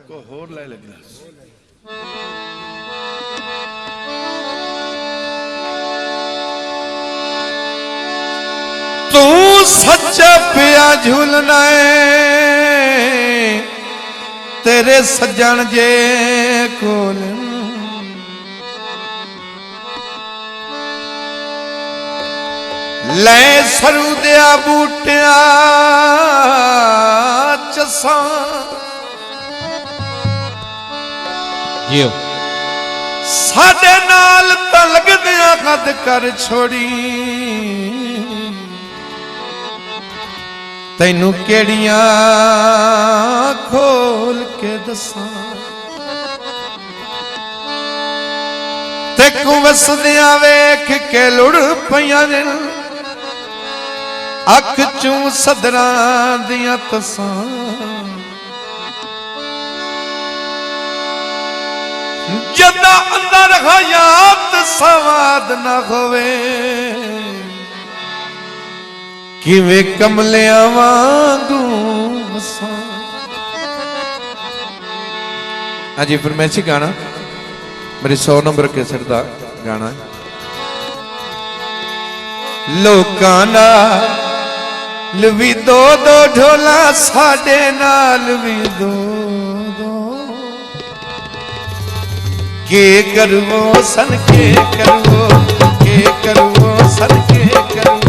को होर ले लगना तू सच्चा पिया झूलना है तेरे सज्जन जे कोल ले सरू दिया बूटिया चसा जियो साडे नाल तलग दिया कद कर छोड़ी तैनू केड़ियां खोल के दसा ते कुवसदियां वेख के लुड़ पईयां ने अख चूं सदरां दियां तसां जदा अंदर हयात सवाद न होवे किवे कमलियां वांगू हसां। हाँ जी फरमाइशी गाना मेरी 100 नंबर कैसेट दा गाना लोकां नाल भी दो दो ढोला साडे नाल भी दो दो के करवो सन के करवो सन के करवो